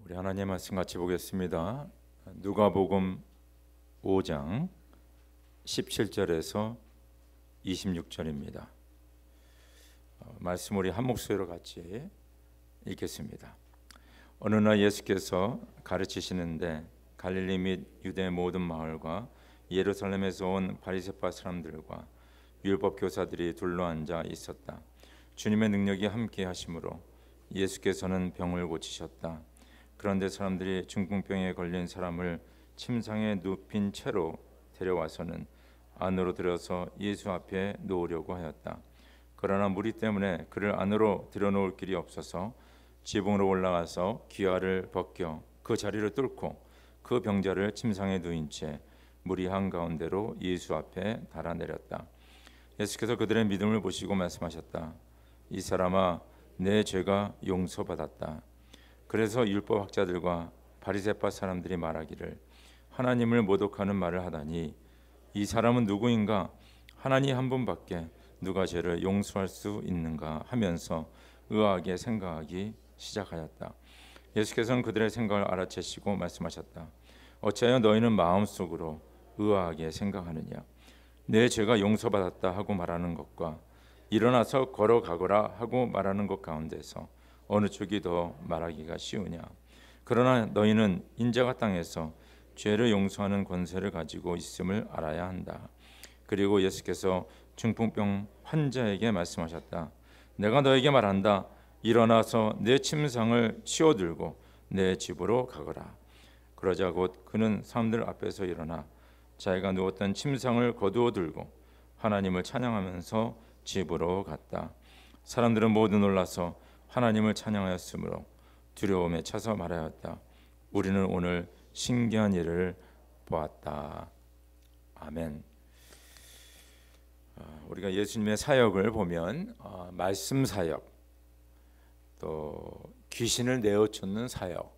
우리 하나님 말씀 같이 보겠습니다. 누가복음 5장 17절에서 26절입니다. 말씀 우리 한 목소리로 같이 읽겠습니다. 어느 날 예수께서 가르치시는데 갈릴리 및 유대 모든 마을과 예루살렘에서 온 바리새파 사람들과 율법 교사들이 둘러앉아 있었다. 주님의 능력이 함께 하심으로 예수께서는 병을 고치셨다. 그런데 사람들이 중풍병에 걸린 사람을 침상에 눕힌 채로 데려와서는 안으로 들여서 예수 앞에 놓으려고 하였다. 그러나 무리 때문에 그를 안으로 들여놓을 길이 없어서 지붕으로 올라가서 귀화를 벗겨 그 자리를 뚫고 그 병자를 침상에 누인 채 무리 한가운데로 예수 앞에 달아내렸다. 예수께서 그들의 믿음을 보시고 말씀하셨다. 이 사람아, 내 죄가 용서받았다. 그래서 율법학자들과 바리새파 사람들이 말하기를 하나님을 모독하는 말을 하다니 이 사람은 누구인가? 하나님 한 분밖에 누가 죄를 용서할 수 있는가 하면서 의아하게 생각하기 시작하였다. 예수께서는 그들의 생각을 알아채시고 말씀하셨다. 어찌하여 너희는 마음속으로 의아하게 생각하느냐? 내 죄가 용서받았다 하고 말하는 것과 일어나서 걸어가거라 하고 말하는 것 가운데서 어느 쪽이 더 말하기가 쉬우냐? 그러나 너희는 인자가 땅에서 죄를 용서하는 권세를 가지고 있음을 알아야 한다. 그리고 예수께서 중풍병 환자에게 말씀하셨다. 내가 너에게 말한다. 일어나서 내 침상을 치워들고 내 집으로 가거라. 그러자 곧 그는 사람들 앞에서 일어나 자기가 누웠던 침상을 거두어 들고 하나님을 찬양하면서 집으로 갔다. 사람들은 모두 놀라서 하나님을 찬양하였으므로 두려움에 차서 말하였다. 우리는 오늘 신기한 일을 보았다. 아멘. 우리가 예수님의 사역을 보면 말씀 사역, 또 귀신을 내어쫓는 사역,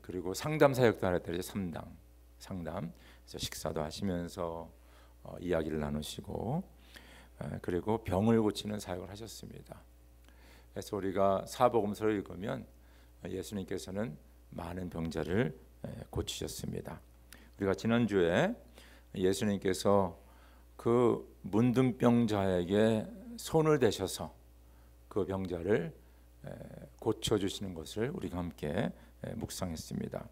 그리고 상담 사역도 하나 되죠. 상담. 그래서 식사도 하시면서 이야기를 나누시고, 그리고 병을 고치는 사역을 하셨습니다. 그래서 우리가 사복음서를 읽으면 예수님께서는 많은 병자를 고치셨습니다. 우리가 지난주에 예수님께서 그 문둥병자에게 손을 대셔서 그 병자를 고쳐주시는 것을 우리가 함께 묵상했습니다.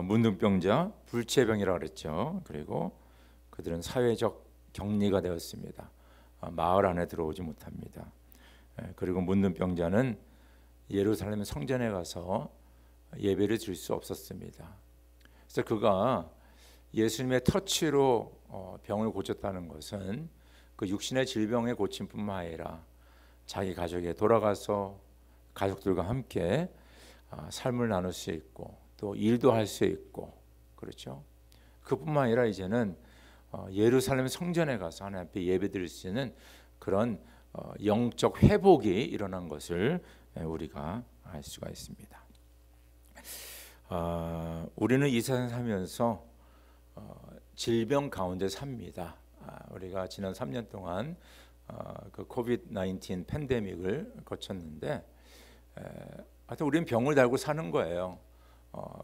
문둥병자, 불치병이라고 그랬죠. 그리고 그들은 사회적 격리가 되었습니다. 마을 안에 들어오지 못합니다. 그리고 문둥병자는 예루살렘 성전에 가서 예배를 드릴 수 없었습니다. 그래서 그가 예수님의 터치로 병을 고쳤다는 것은 그 육신의 질병의 고침뿐만 아니라 자기 가족에 돌아가서 가족들과 함께 삶을 나눌 수 있고 또 일도 할 수 있고, 그렇죠. 그뿐만 아니라 이제는 예루살렘 성전에 가서 하나님 앞에 예배드릴 수 있는 그런 영적 회복이 일어난 것을 우리가 알 수가 있습니다. 우리는 이 세상 살면서 질병 가운데 삽니다. 우리가 지난 3년 동안 그 코비드-19 팬데믹을 거쳤는데, 하여튼 우리는 병을 달고 사는 거예요.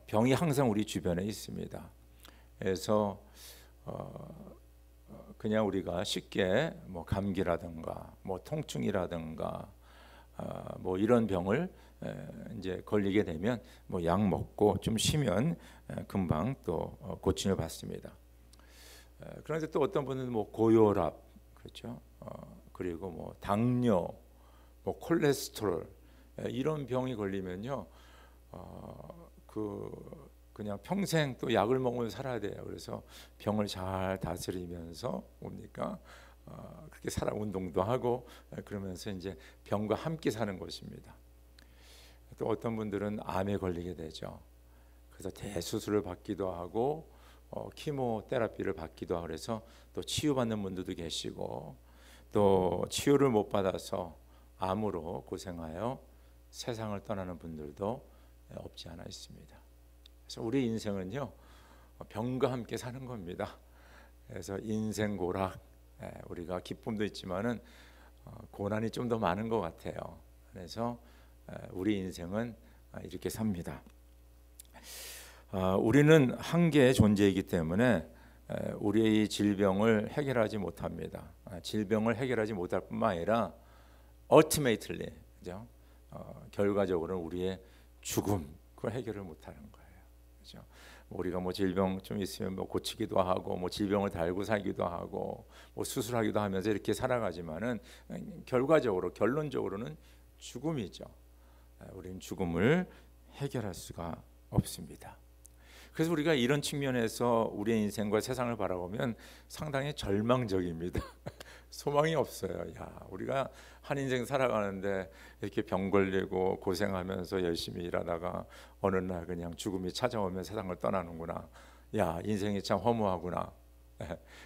병이 항상 우리 주변에 있습니다. 그래서 그냥 우리가 쉽게 뭐 감기라든가 뭐 통증이라든가 뭐 이런 병을 이제 걸리게 되면 뭐 약 먹고 좀 쉬면 금방 또 고침을 받습니다. 그런데 또 어떤 분은 뭐 고혈압, 그렇죠. 그리고 뭐 당뇨, 뭐 콜레스테롤 이런 병이 걸리면요, 그냥 평생 또 약을 먹으면서 살아야 돼요. 그래서 병을 잘 다스리면서 뭡니까? 그렇게 살아 운동도 하고 그러면서 이제 병과 함께 사는 것입니다. 또 어떤 분들은 암에 걸리게 되죠. 그래서 대수술을 받기도 하고 키모테라피를 받기도 하고 그래서 또 치유받는 분들도 계시고, 또 치유를 못 받아서 암으로 고생하여 세상을 떠나는 분들도 없지 않아 있습니다. 그래서 우리 인생은요, 병과 함께 사는 겁니다. 그래서 인생 고락, 우리가 기쁨도 있지만은 고난이 좀 더 많은 것 같아요. 그래서 우리 인생은 이렇게 삽니다. 우리는 한계의 존재이기 때문에 우리의 질병을 해결하지 못합니다. 질병을 해결하지 못할 뿐만 아니라 ultimately, 그죠? 결과적으로는 우리의 죽음, 그걸 해결을 못하는 거예요. 그죠? 우리가 뭐 질병 좀 있으면 뭐 고치기도 하고, 뭐 질병을 달고 살기도 하고, 뭐 수술하기도 하면서 이렇게 살아가지만은 결과적으로 결론적으로는 죽음이죠. 우리는 죽음을 해결할 수가 없습니다. 그래서 우리가 이런 측면에서 우리의 인생과 세상을 바라보면 상당히 절망적입니다. 소망이 없어요. 우리가 한 인생 살아가는데 이렇게 병 걸리고 고생하면서 열심히 일하다가 어느 날 그냥 죽음이 찾아오면 세상을 떠나는구나. 인생이 참 허무하구나.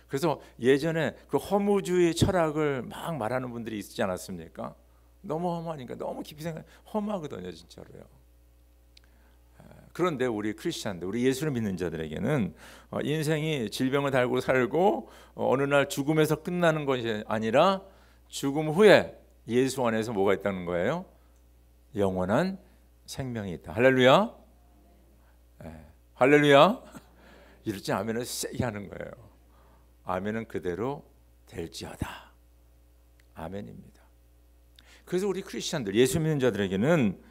그래서 예전에 그 허무주의 철학을 막 말하는 분들이 있지 않았습니까? 너무 허무하니까 너무 깊이 허무하거든요, 진짜로요. 그런데 우리 크리스찬들, 우리 예수를 믿는 자들에게는 인생이 질병을 달고 살고 어느 날 죽음에서 끝나는 것이 아니라 죽음 후에 예수 안에서 뭐가 있다는 거예요? 영원한 생명이 있다. 할렐루야. 할렐루야. 이럴 때 아멘을 세게 하는 거예요. 아멘은 그대로 될지어다. 아멘입니다. 그래서 우리 크리스찬들, 예수 믿는 자들에게는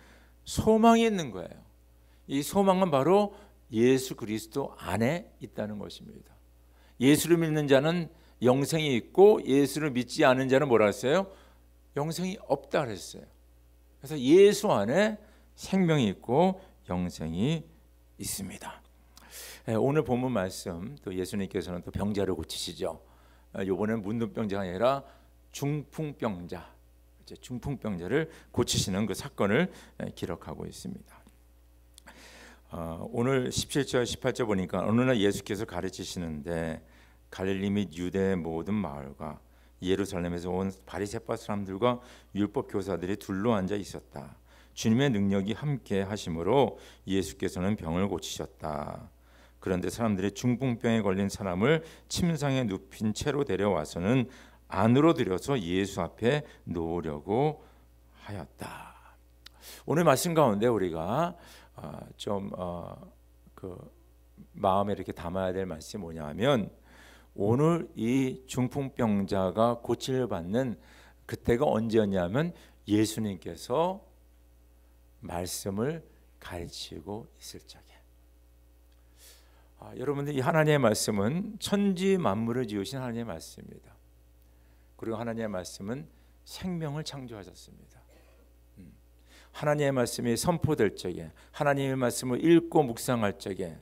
소망이 있는 거예요. 이 소망은 바로 예수 그리스도 안에 있다는 것입니다. 예수를 믿는 자는 영생이 있고 예수를 믿지 않은 자는 뭐라 했어요? 영생이 없다 그랬어요. 그래서 예수 안에 생명이 있고 영생이 있습니다. 오늘 본문 말씀, 또 예수님께서는 또 병자를 고치시죠. 이번엔 문둥병자가 아니라 중풍병자, 중풍병자를 고치시는 그 사건을 기록하고 있습니다. 오늘 17절 18절 보니까 어느 날 예수께서 가르치시는데 갈릴리 및 유대의 모든 마을과 예루살렘에서 온 바리새파 사람들과 율법 교사들이 둘러 앉아 있었다. 주님의 능력이 함께 하심으로 예수께서는 병을 고치셨다. 그런데 사람들이 중풍병에 걸린 사람을 침상에 눕힌 채로 데려와서는 안으로 들여서 예수 앞에 놓으려고 하였다. 오늘 말씀 가운데 우리가 그 마음에 이렇게 담아야 될 말씀이 뭐냐면, 오늘 이 중풍병자가 고침을 받는 그때가 언제였냐면 예수님께서 말씀을 가르치고 있을 적에. 여러분들, 이 하나님의 말씀은 천지 만물을 지으신 하나님의 말씀입니다. 그리고 하나님의 말씀은 생명을 창조하셨습니다. 하나님의 말씀이 선포될 적에, 하나님의 말씀을 읽고 묵상할 적에,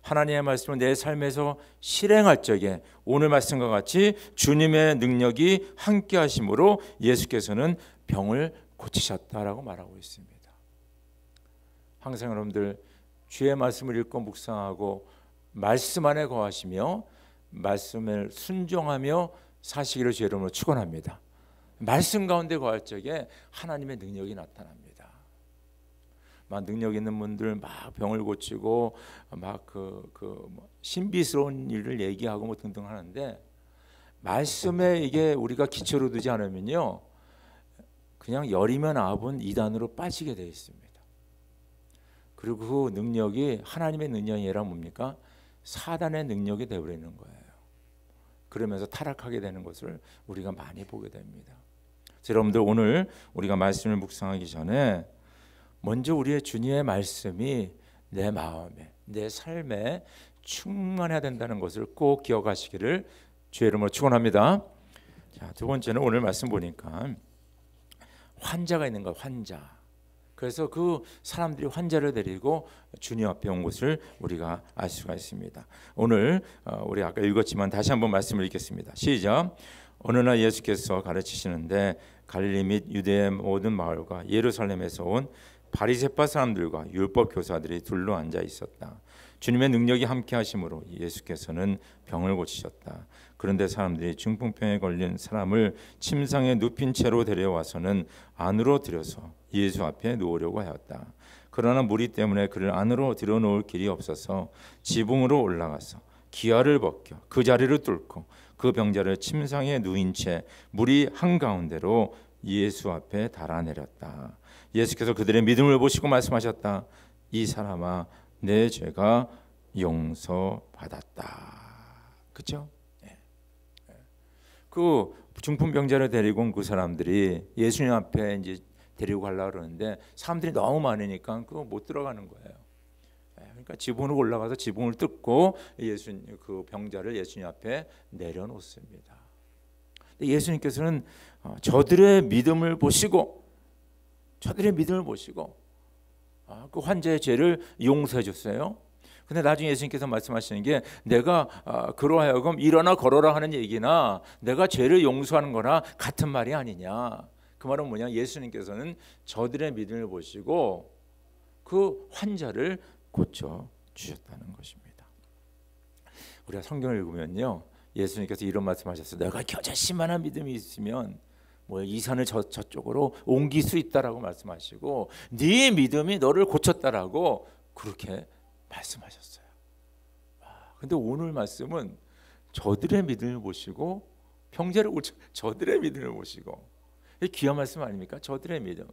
하나님의 말씀을 내 삶에서 실행할 적에 오늘 말씀과 같이 주님의 능력이 함께 하심으로 예수께서는 병을 고치셨다라고 말하고 있습니다. 항상 여러분들 주의 말씀을 읽고 묵상하고 말씀 안에 거하시며 말씀을 순종하며 사시기를 주의 이름으로 축원합니다. 말씀 가운데 거할 적에 하나님의 능력이 나타납니다. 막 능력 있는 분들 막 병을 고치고 막 신비스러운 일을 얘기하고 뭐 등등 하는데, 말씀에 이게 우리가 기초로 두지 않으면요, 그냥 열이면 아분 이단으로 빠지게 되어 있습니다. 그리고 그 능력이 하나님의 능력이 아니라 뭡니까? 사단의 능력이 되어버리는 거예요. 그러면서 타락하게 되는 것을 우리가 많이 보게 됩니다. 여러분들, 오늘 우리가 말씀을 묵상하기 전에 먼저 우리의 주님의 말씀이 내 마음에, 내 삶에 충만해야 된다는 것을 꼭 기억하시기를 주의 이름으로 축원합니다. 자, 두 번째는 오늘 말씀 보니까 환자가 있는 거예요. 환자. 그래서 그 사람들이 환자를 데리고 주님 앞에 온 것을 우리가 알 수가 있습니다. 오늘 우리 아까 읽었지만 다시 한번 말씀을 읽겠습니다. 시작. 어느 날 예수께서 가르치시는데 갈릴리 및 유대의 모든 마을과 예루살렘에서 온 바리새파 사람들과 율법 교사들이 둘러 앉아 있었다. 주님의 능력이 함께 하심으로 예수께서는 병을 고치셨다. 그런데 사람들이 중풍병에 걸린 사람을 침상에 눕힌 채로 데려와서는 안으로 들여서 예수 앞에 놓으려고 하였다. 그러나 무리 때문에 그를 안으로 들여놓을 길이 없어서 지붕으로 올라가서 기아를 벗겨 그 자리를 뚫고 그 병자를 침상에 누인 채 무리 한가운데로 예수 앞에 달아내렸다. 예수께서 그들의 믿음을 보시고 말씀하셨다. 이 사람아, 내 죄가 용서받았다. 그렇죠? 그 중풍병자를 데리고 온 그 사람들이 예수님 앞에 이제 데리고 가려고 그러는데 사람들이 너무 많으니까 그거 못 들어가는 거예요. 그러니까 지붕으로 올라가서 지붕을 뜯고 예수님 그 병자를 예수님 앞에 내려놓습니다. 예수님께서는 저들의 믿음을 보시고 그 환자의 죄를 용서해 줬어요. 근데 나중에 예수님께서 말씀하시는 게 내가 그러하여금 일어나 걸어라 하는 얘기나 내가 죄를 용서하는 거나 같은 말이 아니냐. 그 말은 뭐냐? 예수님께서는 저들의 믿음을 보시고 그 환자를 고쳐 주셨다는 것입니다. 우리가 성경을 읽으면요, 예수님께서 이런 말씀하셨어요. 내가 겨자씨만한 믿음이 있으면 뭐 이 산을 저쪽으로 옮길 수 있다라고 말씀하시고 네 믿음이 너를 고쳤다라고 그렇게 말씀하셨어요. 근데 오늘 말씀은 저들의 믿음을 보시고 병자를 고쳐 저들의 믿음을 보시고 귀한 말씀 아닙니까? 저들의 믿음.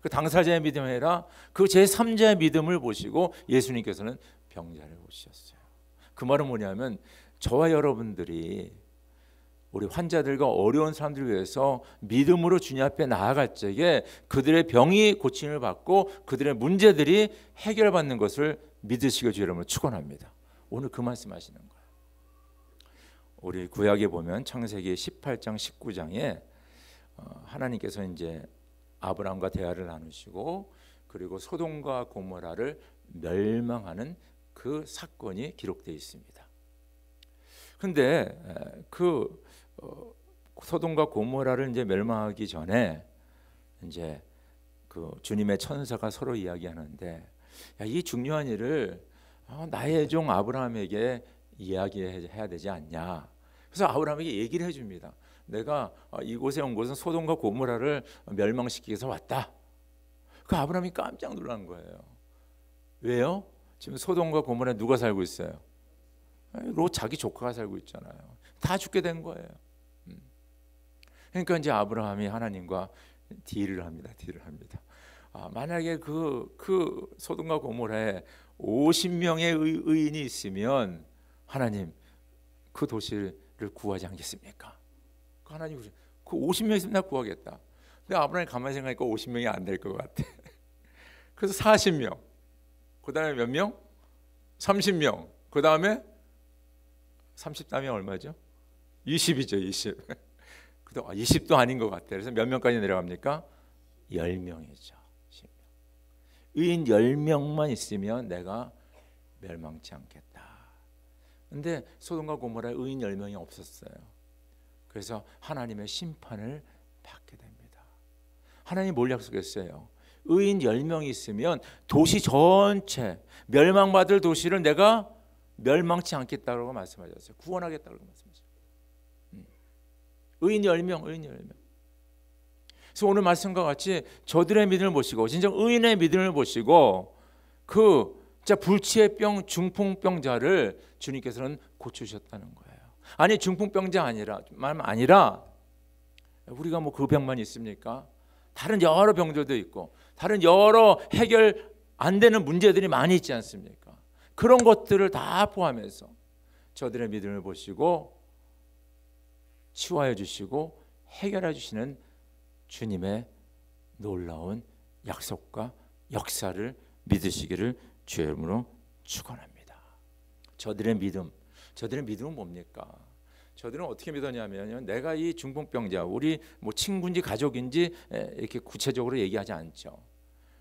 그 당사자의 믿음이 아니라 그 제3자의 믿음을 보시고 예수님께서는 병자를 고치셨어요. 그 말은 뭐냐면 저와 여러분들이 우리 환자들과 어려운 사람들을 위해서 믿음으로 주님 앞에 나아갈 적에 그들의 병이 고침을 받고 그들의 문제들이 해결받는 것을 믿으시길 주의 이름으로 축원합니다. 오늘 그 말씀하시는 거예요. 우리 구약에 보면 창세기 18장 19장에 하나님께서 이제 아브라함과 대화를 나누시고 그리고 소돔과 고모라를 멸망하는 그 사건이 기록되어 있습니다. 근데 그 소돔과 고모라를 이제 멸망하기 전에 이제 그 주님의 천사가 서로 이야기하는데 야, 이 중요한 일을 나의 종 아브라함에게 이야기해야 되지 않냐. 그래서 아브라함에게 얘기를 해줍니다. 내가 이곳에 온 것은 소돔과 고모라를 멸망시키기 위해서 왔다. 그 아브라함이 깜짝 놀란 거예요. 왜요? 지금 소돔과 고모라에 누가 살고 있어요? 롯 자기 조카가 살고 있잖아요. 다 죽게 된 거예요. 그러니까 이제 아브라함이 하나님과 딜을 합니다. 만약에 그 소돔과 고모라에 50명의 의인이 있으면 하나님 그 도시를 구하지 않겠습니까? 하나님 그 50명 있으면 나 구하겠다. 근데 아브라함이 가만히 생각하니까 50명이 안 될 것 같아. 그래서 40명. 그 다음에 몇 명? 30명. 그 다음에 30다음에 얼마죠? 20이죠. 20. 20도 아닌 것 같아요. 그래서 몇 명까지 내려갑니까? 10명이죠. 10명. 의인 10명만 있으면 내가 멸망치 않겠다. 근데 소돔과 고모라에 의인 10명이 없었어요. 그래서 하나님의 심판을 받게 됩니다. 하나님 뭘 약속했어요? 의인 10명이 있으면 도시 전체 멸망받을 도시를 내가 멸망치 않겠다고 말씀하셨어요. 구원하겠다고 말씀하셨어요. 의인 10명. 그래서 오늘 말씀과 같이 저들의 믿음을 보시고 진정 의인의 믿음을 보시고 그 진짜 불치의 병 중풍병자를 주님께서는 고치셨다는 거예요. 아니 중풍병자 아니라 우리가 뭐 그 병만 있습니까? 다른 여러 병들도 있고 다른 여러 해결 안 되는 문제들이 많이 있지 않습니까? 그런 것들을 다 포함해서 저들의 믿음을 보시고 치유하여 주시고 해결해 주시는 주님의 놀라운 약속과 역사를 믿으시기를 주의 이름으로 축원합니다. 저들의 믿음은 뭡니까? 저들은 어떻게 믿었냐면 내가 이 중풍병자 우리 뭐 친구인지 가족인지 이렇게 구체적으로 얘기하지 않죠.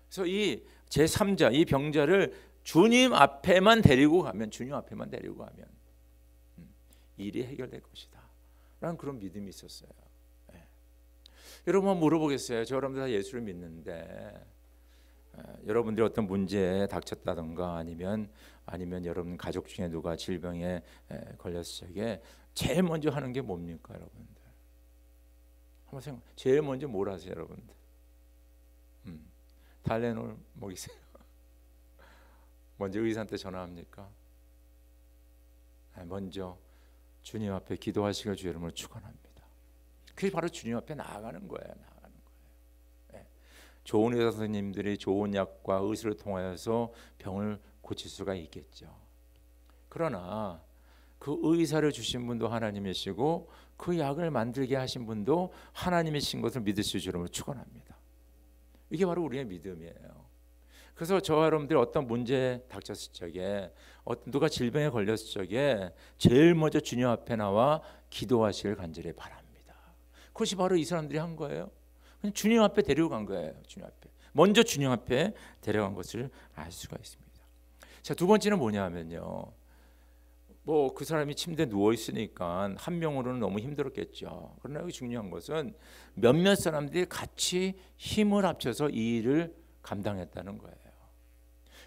그래서 이 제3자 이 병자를 주님 앞에만 데리고 가면 일이 해결될 것이다 라는 그런 믿음이 있었어요. 여러분 한번 물어보겠어요. 저 여러분들 다 예수를 믿는데 여러분들이 어떤 문제에 닥쳤다든가 아니면 여러분 가족 중에 누가 질병에 걸렸을 적에 제일 먼저 하는 게 뭡니까, 여러분들? 한번 생각. 제일 먼저 뭘 하세요, 여러분들? 달래놀 먹이세요? 먼저 의사한테 전화합니까? 먼저 주님 앞에 기도하시길 주의 이름으로 축원합니다. 그게 바로 주님 앞에 나아가는 거예요. 예. 좋은 의사 선생님들이 좋은 약과 의술을 통하여서 병을 고칠 수가 있겠죠. 그러나 그 의사를 주신 분도 하나님이시고 그 약을 만들게 하신 분도 하나님이신 것을 믿을 수 있도록 축원합니다. 이게 바로 우리의 믿음이에요. 그래서 저와 여러분들이 어떤 문제에 닥쳤을 적에, 누가 질병에 걸렸을 적에 제일 먼저 주님 앞에 나와 기도하시길 간절히 바랍니다. 그것이 바로 이 사람들이 한 거예요. 그냥 주님 앞에 데리고 간 거예요. 주님 앞에 먼저 주님 앞에 데려간 것을 알 수가 있습니다. 자, 두 번째는 뭐냐면요, 뭐 그 사람이 침대에 누워 있으니까 한 명으로는 너무 힘들었겠죠. 그러나 여기 중요한 것은 몇몇 사람들이 같이 힘을 합쳐서 이 일을 감당했다는 거예요.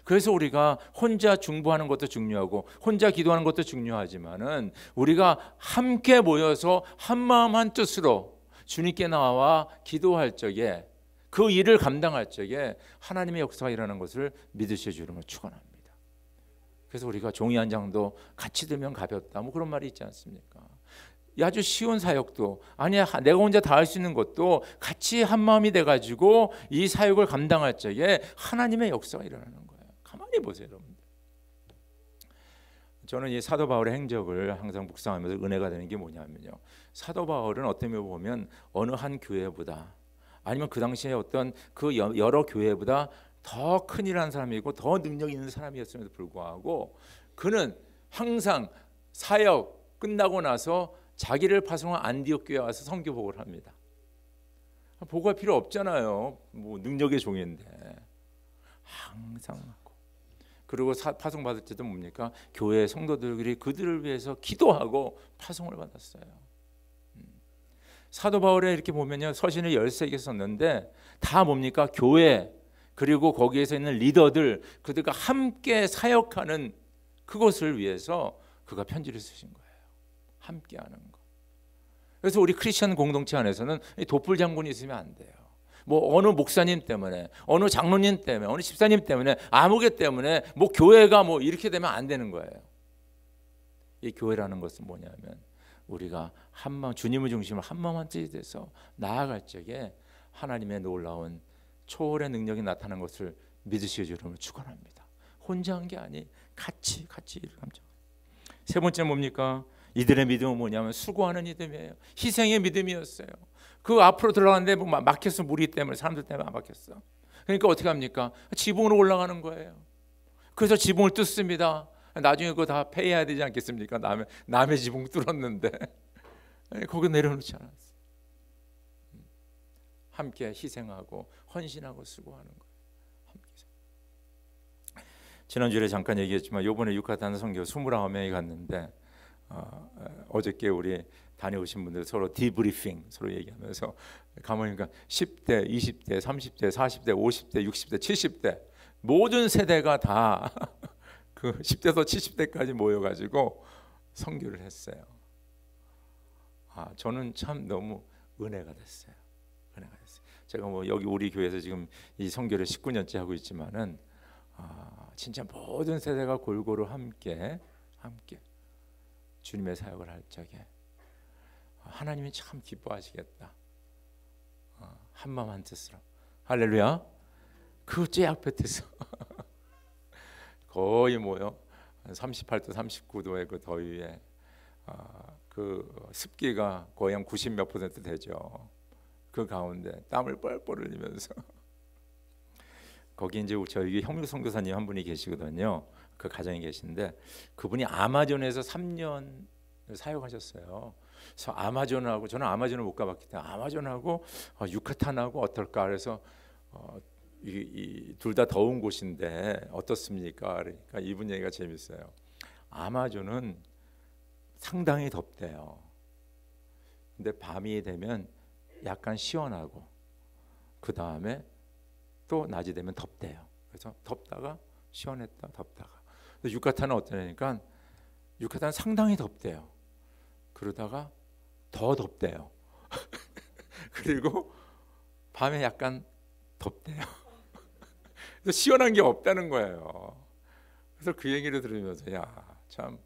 그래서 우리가 혼자 중보하는 것도 중요하고 혼자 기도하는 것도 중요하지만은 우리가 함께 모여서 한 마음 한 뜻으로 주님께 나와 기도할 적에, 그 일을 감당할 적에 하나님의 역사가 일어나는 것을 믿으셔 주는 걸 축원합니다. 그래서 우리가 종이 한 장도 같이 들면 가볍다, 뭐 그런 말이 있지 않습니까? 아주 쉬운 사역도 아니야, 내가 혼자 다 할 수 있는 것도 같이 한 마음이 돼가지고 이 사역을 감당할 적에 하나님의 역사가 일어나는 거예요. 가만히 보세요, 여러분들. 저는 이 사도 바울의 행적을 항상 묵상하면서 은혜가 되는 게 뭐냐면요, 사도 바울은 어떤 면을 보면 어느 한 교회보다, 아니면 그 당시에 어떤 그 여러 교회보다 더 큰 일을 한 사람이고 더 능력 있는 사람이었음에도 불구하고 그는 항상 사역 끝나고 나서 자기를 파송한 안디옥 교회에 와서 선교 보고를 합니다. 보고할 필요 없잖아요. 뭐 능력의 종인데 항상 하고, 그리고 파송 받을 때도 뭡니까? 교회 성도들이 그들을 위해서 기도하고 파송을 받았어요. 사도 바울에 이렇게 보면요, 서신을 13개 썼는데 다 뭡니까? 교회, 그리고 거기에서 있는 리더들, 그들과 함께 사역하는 그것을 위해서 그가 편지를 쓰신 거예요. 함께하는 거. 그래서 우리 크리스천 공동체 안에서는 도플 장군이 있으면 안 돼요. 뭐 어느 목사님 때문에, 어느 장로님 때문에, 어느 집사님 때문에, 아무개 때문에 뭐 교회가 뭐 이렇게 되면 안 되는 거예요. 이 교회라는 것은 뭐냐면 우리가 한 마음, 주님을 중심으로 한 마음 한 뜻이 돼서 나아갈 적에 하나님의 놀라운 초월의 능력이 나타나는 것을 믿으시기 주름을 축원합니다. 혼자 한 게 아니, 같이 일을 감정. 세 번째 뭡니까? 이들의 믿음은 뭐냐면 수고하는 믿음이에요. 희생의 믿음이었어요. 그 앞으로 들어가는데 뭐 막혔어, 무리 때문에, 사람들 때문에 막혔어. 그러니까 어떻게 합니까? 지붕으로 올라가는 거예요. 그래서 지붕을 뚫습니다. 나중에 그거 다 폐해야 되지 않겠습니까? 남의 지붕 뚫었는데 거기 내려놓지 않았어요. 함께 희생하고 헌신하고 수고하는 거예요. 함께. 지난주에 잠깐 얘기했지만 이번에 유카탄 선교 29명이 갔는데 어저께 우리 다녀오신 분들 서로 디브리핑 서로 얘기하면서 가보니까 10대, 20대, 30대, 40대, 50대, 60대, 70대 모든 세대가 다 그 10대에서 70대까지 모여가지고 선교를 했어요. 저는 참 너무 은혜가 됐어요. 제가 뭐 여기 우리 교회에서 지금 이 선교를 19년째 하고 있지만은 진짜 모든 세대가 골고루 함께 주님의 사역을 할 적에 하나님이 참 기뻐하시겠다. 한 마음 한 뜻으로 할렐루야. 그 쬐약 볕에서 거의 뭐요 38도 39도의 그 더위에 그 습기가 거의 한 90몇 % 되죠. 그 가운데 땀을 뻘뻘 흘리면서 거기 이제 저희 형육 선교사님 한 분이 계시거든요. 그 가정에 계신데 그분이 아마존에서 3년 사역하셨어요. 그래서 아마존하고, 저는 아마존을 못 가봤기 때문에 아마존하고 유카탄하고 어떨까, 그래서 둘 다 더운 곳인데 어떻습니까? 그러니까 이분 얘기가 재밌어요. 아마존은 상당히 덥대요. 근데 밤이 되면 약간 시원하고 그 다음에 또 낮이 되면 덥대요. 그래서 덥다가 시원했다 덥다가. 유카탄은 어떠냐니까 유카탄은 상당히 덥대요. 그러다가 더 덥대요. 그리고 밤에 약간 덥대요. 그래서 시원한 게 없다는 거예요. 그래서 그 얘기를 들으면서 야, 참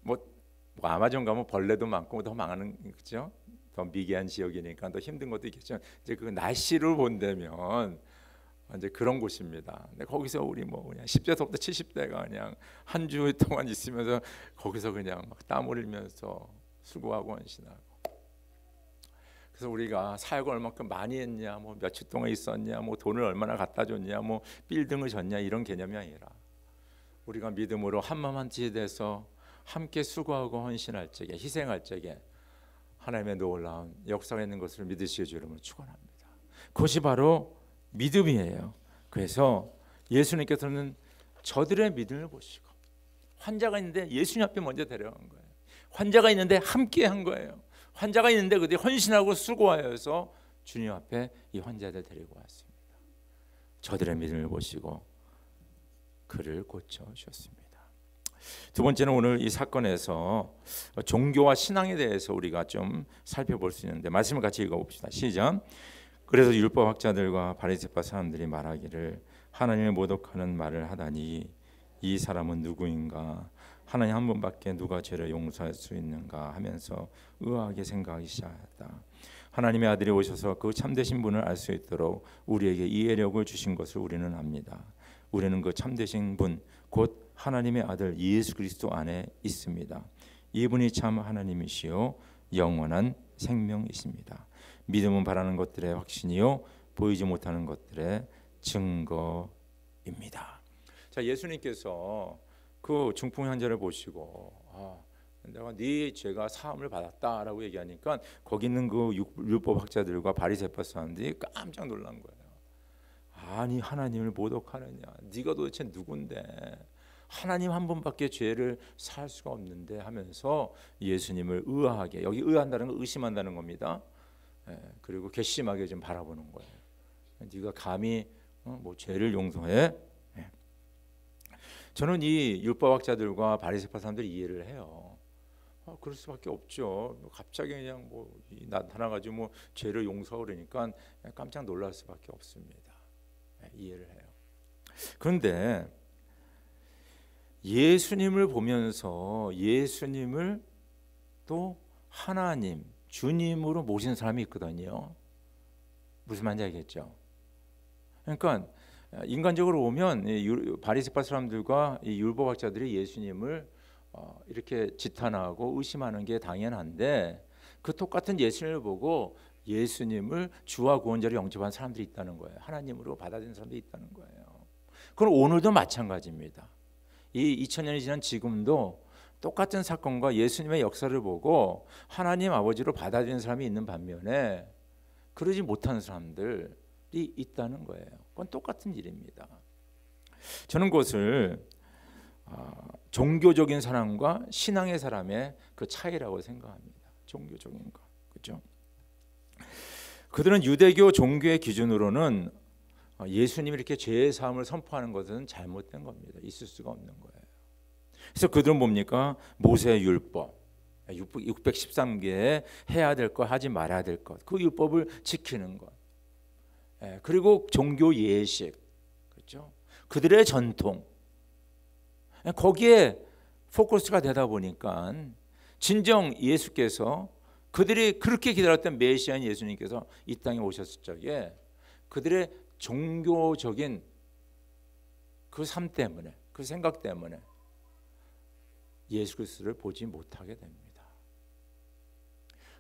뭐 아마존 가면 벌레도 많고 더 많은, 그죠? 더 미개한 지역이니까 더 힘든 것도 있겠지만 이제 그 날씨를 본다면 이제 그런 곳입니다. 근데 거기서 우리 뭐 그냥 10대부터 70대가 그냥 한 주 동안 있으면서 거기서 그냥 막 땀 흘리면서 수고하고 헌신하고. 그래서 우리가 사역을 얼마큼 많이 했냐, 뭐 며칠 동안 있었냐, 뭐 돈을 얼마나 갖다 줬냐, 뭐 빌딩을 졌냐 이런 개념이 아니라 우리가 믿음으로 한마음 한뜻이 돼서 함께 수고하고 헌신할 적에, 희생할 적에 하나님의 놀라운 역사가 있는 것을 믿으시기 주름을 축원합니다. 그것이 바로 믿음이에요. 그래서 예수님께서는 저들의 믿음을 보시고 환자가 있는데 예수님 앞에 먼저 데려간 거예요. 환자가 있는데 함께 한 거예요. 환자가 있는데 그들이 헌신하고 수고하여서 주님 앞에 이 환자들 데리고 왔습니다. 저들의 믿음을 보시고 그를 고쳐주셨습니다. 두 번째는 오늘 이 사건에서 종교와 신앙에 대해서 우리가 좀 살펴볼 수 있는데 말씀을 같이 읽어봅시다. 시작. 그래서 율법학자들과 바리새파 사람들이 말하기를 하나님을 모독하는 말을 하다니 이 사람은 누구인가? 하나님 한 분밖에 누가 죄를 용서할 수 있는가 하면서 의아하게 생각하기 시작했다. 하나님의 아들이 오셔서 그 참되신 분을 알 수 있도록 우리에게 이해력을 주신 것을 우리는 압니다. 우리는 그 참되신 분 곧 하나님의 아들 예수 그리스도 안에 있습니다. 이분이 참 하나님이시요 영원한 생명이십니다. 믿음은 바라는 것들의 확신이요 보이지 못하는 것들의 증거입니다. 자, 예수님께서 그 중풍 환자를 보시고 내가 네 죄가 사함을 받았다라고 얘기하니까 거기 있는 그 율법학자들과 바리새파 사람들이 깜짝 놀란 거예요. 아니 하나님을 모독하느냐? 네가 도대체 누군데? 하나님 한 분밖에 죄를 사할 수가 없는데 하면서 예수님을 의아하게, 여기 의아한다는 건 의심한다는 겁니다. 그리고 괘씸하게 좀 바라보는 거예요. 네가 감히 뭐 죄를 용서해? 저는 이 율법학자들과 바리새파 사람들이 이해를 해요. 그럴 수밖에 없죠. 갑자기 그냥 뭐 나타나가지고 뭐 죄를 용서하고 그러니까 깜짝 놀랄 수밖에 없습니다. 이해를 해요. 그런데 예수님을 보면서 예수님을 또 하나님, 주님으로 모신 사람이 있거든요. 무슨 말인지 알겠죠? 그러니까 인간적으로 보면 바리새파 사람들과 이 율법학자들이 예수님을 이렇게 지탄하고 의심하는 게 당연한데 그 똑같은 예수님을 보고 예수님을 주와 구원자로 영접한 사람들이 있다는 거예요. 하나님으로 받아들인 사람들이 있다는 거예요. 그럼 오늘도 마찬가지입니다. 이 2000년이 지난 지금도 똑같은 사건과 예수님의 역사를 보고 하나님 아버지로 받아들이는 사람이 있는 반면에 그러지 못하는 사람들이 있다는 거예요. 그건 똑같은 일입니다. 저는 그것을 종교적인 사람과 신앙의 사람의 그 차이라고 생각합니다. 종교적인 거, 그렇죠? 그들은 유대교 종교의 기준으로는 예수님이 이렇게 죄의 사함을 선포하는 것은 잘못된 겁니다. 있을 수가 없는 거예요. 그래서 그들은 뭡니까? 모세의 율법 613개 해야 될 것, 하지 말아야 될 것, 그 율법을 지키는 것, 그리고 종교 예식, 그렇죠? 그들의 전통, 거기에 포커스가 되다 보니까 진정 예수께서 그들이 그렇게 기다렸던 메시아인 예수님께서 이 땅에 오셨을 적에 그들의 종교적인 그 삶 때문에, 그 생각 때문에 예수 그리스도를 보지 못하게 됩니다.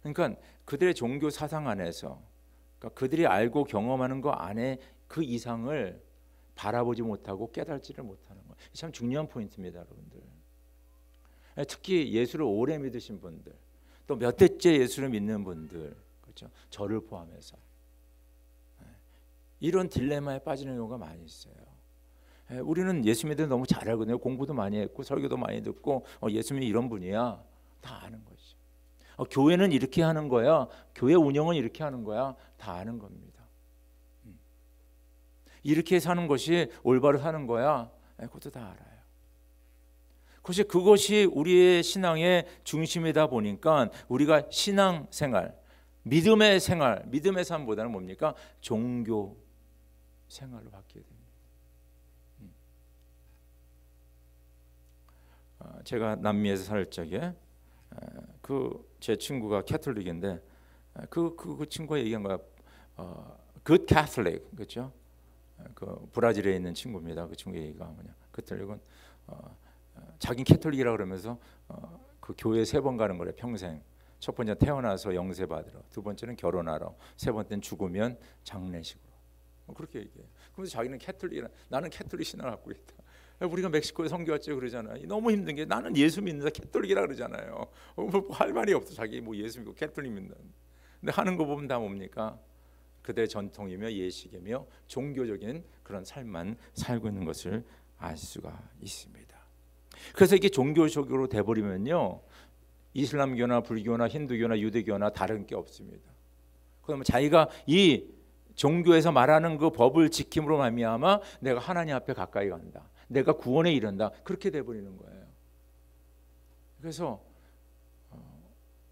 그러니까 그들의 종교 사상 안에서, 그러니까 그들이 알고 경험하는 것 안에 그 이상을 바라보지 못하고 깨달지를 못하는 것, 참 중요한 포인트입니다, 여러분들. 특히 예수를 오래 믿으신 분들, 또 몇 대째 예수를 믿는 분들, 그렇죠? 저를 포함해서 이런 딜레마에 빠지는 경우가 많이 있어요. 우리는 예수 믿는 너무 잘 알거든요. 공부도 많이 했고 설교도 많이 듣고 예수님이 이런 분이야 다 아는 거죠. 교회는 이렇게 하는 거야, 교회 운영은 이렇게 하는 거야, 다 아는 겁니다. 이렇게 사는 것이 올바로 사는 거야, 그것도 다 알아요. 그것이 우리의 신앙의 중심이다 보니까 우리가 신앙생활, 믿음의 생활, 믿음의 삶보다는 뭡니까? 종교 생활로 바뀌게 됩니다. 제가 남미에서 살 적에 제 친구가 캐톨릭인데 그 친구가 얘기한 거야. Good Catholic, 그렇죠? 그 브라질에 있는 친구입니다. 그 친구 얘기가 뭐냐? 그들은 자긴 캐톨릭이라 그러면서 그 교회 3번 가는 거래 평생. 첫 번째 태어나서 영세 받으러, 두 번째는 결혼하러, 세 번째는 죽으면 장례식으로. 그렇게 얘기해요. 그래서 자기는 캐톨릭이라, 나는 캐톨릭 신앙을 갖고 있다. 우리가 멕시코에 선교 왔지 그러잖아요. 너무 힘든 게 나는 예수 믿는다 캐톨릭이라 그러잖아요. 뭐 할 말이 없어. 자기 뭐 예수 믿고 캐톨릭 믿는다. 근데 하는 거 보면 다 뭡니까? 그들의 전통이며 예식이며 종교적인 그런 삶만 살고 있는 것을 알 수가 있습니다. 그래서 이게 종교적으로 돼버리면요, 이슬람교나 불교나 힌두교나 유대교나 다른 게 없습니다. 그러면 자기가 이 종교에서 말하는 그 법을 지킴으로 말미암아 내가 하나님 앞에 가까이 간다, 내가 구원에 이른다, 그렇게 돼버리는 거예요. 그래서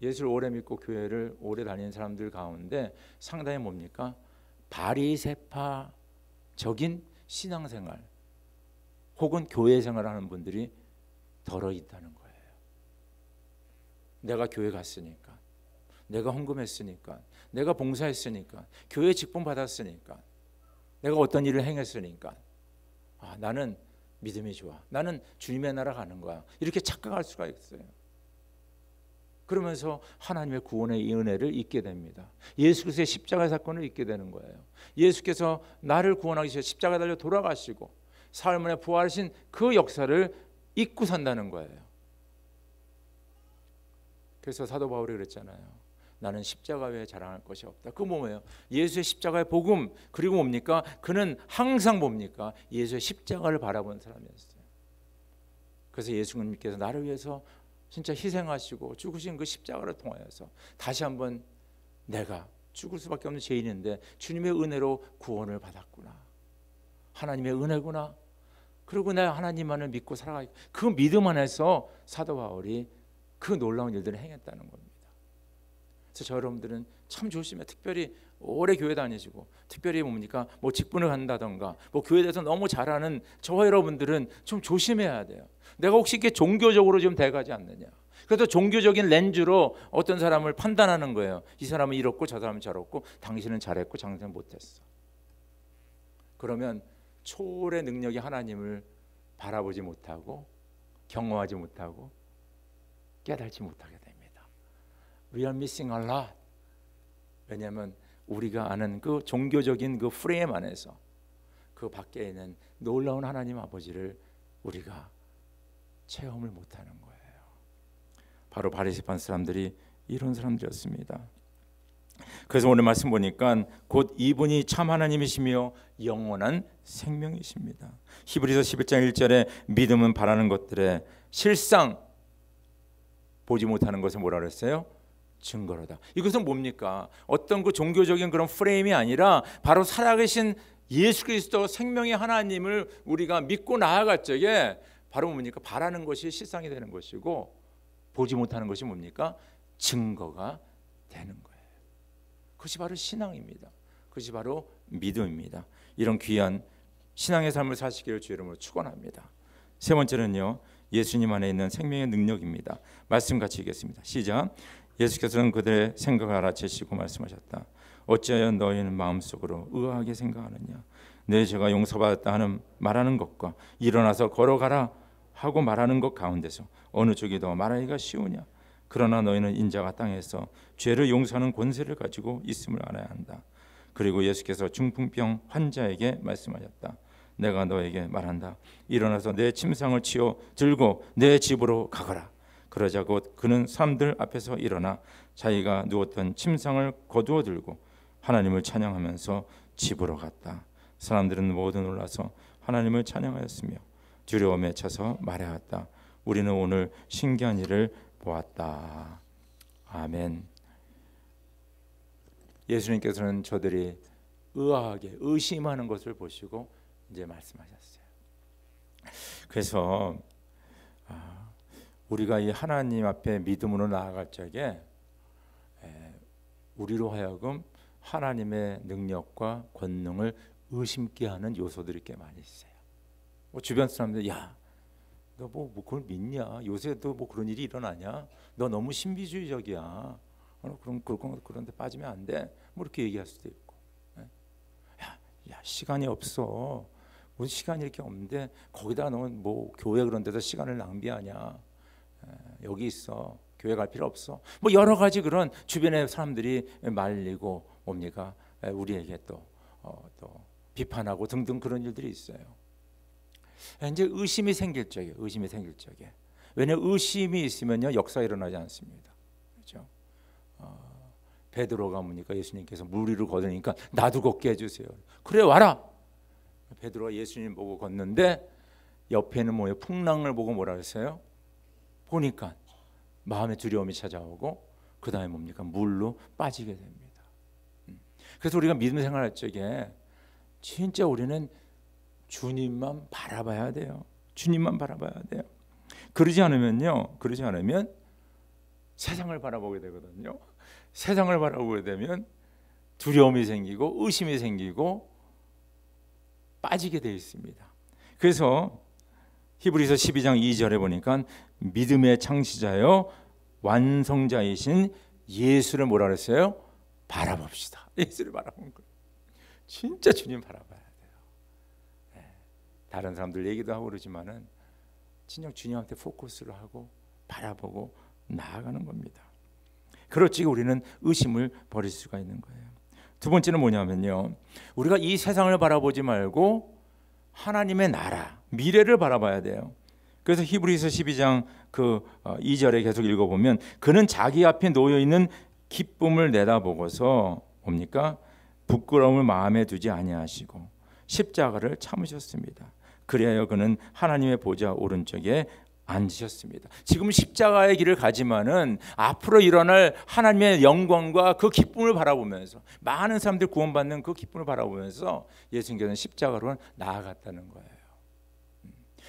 예수를 오래 믿고 교회를 오래 다니는 사람들 가운데 상당히 뭡니까? 바리새파적인 신앙생활 혹은 교회 생활하는 분들이 덜어 있다는 거예요. 내가 교회 갔으니까, 내가 헌금했으니까, 내가 봉사했으니까, 교회 직분 받았으니까, 내가 어떤 일을 행했으니까, 나는 믿음이 좋아, 나는 주님의 나라 가는 거야, 이렇게 착각할 수가 있어요. 그러면서 하나님의 구원의 은혜를 잊게 됩니다. 예수 그리스도의 십자가 사건을 잊게 되는 거예요. 예수께서 나를 구원하기 위해 십자가 달려 돌아가시고 사흘 만에 부활하신 그 역사를 잊고 산다는 거예요. 그래서 사도 바울이 그랬잖아요. 나는 십자가 외에 자랑할 것이 없다. 그 뭐예요? 예수의 십자가의 복음, 그리고 뭡니까? 그는 항상 뭡니까? 예수의 십자가를 바라보는 사람이었어요. 그래서 예수님께서 나를 위해서 진짜 희생하시고 죽으신 그 십자가를 통하여서 다시 한번 내가 죽을 수밖에 없는 죄인인데 주님의 은혜로 구원을 받았구나, 하나님의 은혜구나, 그리고 내가 하나님만을 믿고 살아가고, 그 믿음 안에서 사도 바울이 그 놀라운 일들을 행했다는 겁니다. 그래서 저 여러분들은 참 조심해. 특별히 오래 교회 다니시고, 특별히 뭡니까? 뭐 직분을 간다던가, 뭐 교회에 대해서 너무 잘하는 저와 여러분들은 좀 조심해야 돼요. 내가 혹시 이게 종교적으로 좀 돼가지 않느냐. 그래서 종교적인 렌즈로 어떤 사람을 판단하는 거예요. 이 사람은 이렇고 저 사람은 저렇고, 당신은 잘했고 당신은 못했어. 그러면 초월의 능력이 하나님을 바라보지 못하고 경험하지 못하고 깨달지 못하게 됩니다. We are missing a lot. 왜냐하면 우리가 아는 그 종교적인 그 프레임 안에서 그 밖에 있는 놀라운 하나님 아버지를 우리가 체험을 못하는 거예요. 바로 바리새파 사람들이 이런 사람들이었습니다. 그래서 오늘 말씀 보니까 곧 이분이 참 하나님이시며 영원한 생명이십니다. 히브리서 11장 1절에 믿음은 바라는 것들의 실상, 보지 못하는 것을 뭐라 그랬어요? 증거로다. 이것은 뭡니까? 어떤 그 종교적인 그런 프레임이 아니라 바로 살아계신 예수 그리스도 생명의 하나님을 우리가 믿고 나아갈 적에 바로 뭡니까? 바라는 것이 실상이 되는 것이고, 보지 못하는 것이 뭡니까? 증거가 되는 거예요. 그것이 바로 신앙입니다. 그것이 바로 믿음입니다. 이런 귀한 신앙의 삶을 사시기를 주의 이름으로 축원합니다. 세 번째는요, 예수님 안에 있는 생명의 능력입니다. 말씀 같이 읽겠습니다. 시작. 예수께서는 그들의 생각을 알아채시고 말씀하셨다. 어찌하여 너희는 마음속으로 의아하게 생각하느냐. 내 죄가 용서받았다 하는 말하는 것과 일어나서 걸어가라 하고 말하는 것 가운데서 어느 쪽이 더 말하기가 쉬우냐. 그러나 너희는 인자가 땅에서 죄를 용서하는 권세를 가지고 있음을 알아야 한다. 그리고 예수께서 중풍병 환자에게 말씀하셨다. 내가 너에게 말한다. 일어나서 내 침상을 치어 들고 내 집으로 가거라. 그러자 곧 그는 사람들 앞에서 일어나 자기가 누웠던 침상을 거두어 들고 하나님을 찬양하면서 집으로 갔다. 사람들은 모두 놀라서 하나님을 찬양하였으며 두려움에 차서 말해왔다. 우리는 오늘 신기한 일을 보았다. 아멘. 예수님께서는 저들이 의아하게 의심하는 것을 보시고 이제 말씀하셨어요. 그래서 우리가 이 하나님 앞에 믿음으로 나아갈 적에 우리로 하여금 하나님의 능력과 권능을 의심케 하는 요소들이 꽤 많이 있어요. 주변 사람들, 야, 너 뭐 그걸 믿냐? 요새도 뭐 그런 일이 일어나냐? 너 너무 신비주의적이야. 그럼 그런데 빠지면 안 돼. 뭐 이렇게 얘기할 수도 있고. 야, 시간이 없어. 뭐 시간이 이렇게 없는데 거기다 너는 뭐 교회 그런 데서 시간을 낭비하냐. 여기 있어. 교회 갈 필요 없어. 뭐 여러 가지 그런 주변의 사람들이 말리고 뭡니까? 우리에게 또 비판하고 등등 그런 일들이 있어요. 이제 의심이 생길 적에, 왜냐 의심이 있으면요 역사가 일어나지 않습니다. 그렇죠? 베드로가 뭡니까? 예수님께서 물 위로 걷으니까 나도 걷게 해주세요. 그래 와라. 베드로가 예수님 보고 걷는데 옆에는 뭐예요? 풍랑을 보고 뭐라 그랬어요? 보니까 마음의 두려움이 찾아오고 그 다음에 뭡니까? 물로 빠지게 됩니다. 그래서 우리가 믿음 생활할 적에 진짜 우리는 주님만 바라봐야 돼요. 주님만 바라봐야 돼요. 그러지 않으면 세상을 바라보게 되거든요. 세상을 바라보게 되면 두려움이 생기고 의심이 생기고 빠지게 되어 있습니다. 그래서 히브리서 12장 2절에 보니까 믿음의 창시자요 완성자이신 예수를 뭐라 그랬어요? 바라봅시다. 예수를 바라본 거예요. 진짜 주님 바라봐야 돼요. 다른 사람들 얘기도 하고 그러지만은 진정 주님한테 포커스를 하고 바라보고 나아가는 겁니다. 그렇지 우리는 의심을 버릴 수가 있는 거예요. 두 번째는 뭐냐면요, 우리가 이 세상을 바라보지 말고 하나님의 나라, 미래를 바라봐야 돼요. 그래서 히브리서 12장 2절에 계속 읽어보면 그는 자기 앞에 놓여있는 기쁨을 내다보고서 뭡니까? 부끄러움을 마음에 두지 아니하시고 십자가를 참으셨습니다. 그리하여 그는 하나님의 보좌 오른쪽에 앉으셨습니다. 지금 십자가의 길을 가지만은 앞으로 일어날 하나님의 영광과 그 기쁨을 바라보면서 많은 사람들이 구원받는 그 기쁨을 바라보면서 예수님께서는 십자가로 나아갔다는 거예요.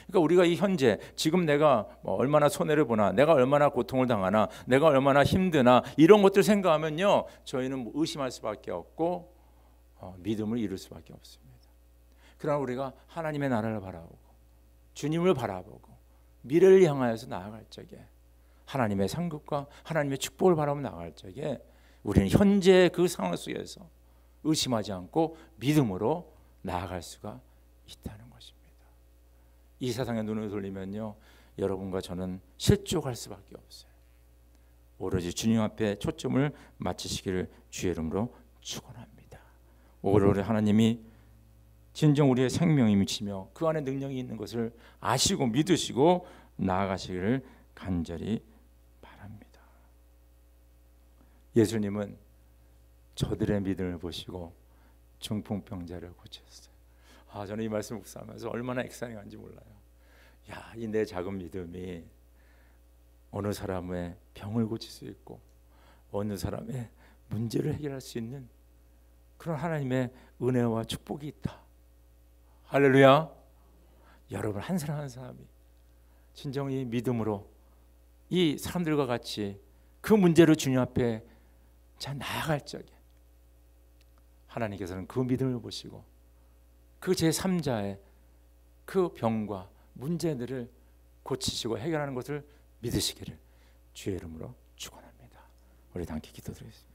그러니까 우리가 이 현재 지금 내가 얼마나 손해를 보나, 내가 얼마나 고통을 당하나, 내가 얼마나 힘드나 이런 것들 생각하면요 저희는 의심할 수밖에 없고 믿음을 잃을 수밖에 없습니다. 그러나 우리가 하나님의 나라를 바라보고 주님을 바라보고 미래를 향하여서 나아갈 적에 하나님의 상급과 하나님의 축복을 바라보며 나아갈 적에 우리는 현재 그 상황 속에서 의심하지 않고 믿음으로 나아갈 수가 있다는 것입니다. 이 세상에 눈을 돌리면요 여러분과 저는 실족할 수밖에 없어요. 오로지 주님 앞에 초점을 맞추시기를 주의 이름으로 축원합니다. 오로지 하나님이 진정 우리의 생명이 미치며 그 안에 능력이 있는 것을 아시고 믿으시고 나아가시기를 간절히 바랍니다. 예수님은 저들의 믿음을 보시고 중풍병자를 고쳤어요. 저는 이 말씀 묵상하면서 얼마나 엑사이팅한지 몰라요. 이 내 작은 믿음이 어느 사람의 병을 고칠 수 있고 어느 사람의 문제를 해결할 수 있는 그런 하나님의 은혜와 축복이 있다. 할렐루야. 여러분 한 사람 한 사람이 진정히 믿음으로 이 사람들과 같이 그 문제를 주님 앞에 나아갈 적에 하나님께서는 그 믿음을 보시고 그 제3자의 그 병과 문제들을 고치시고 해결하는 것을 믿으시기를 주의 이름으로 축원합니다. 우리 함께 기도드리겠습니다.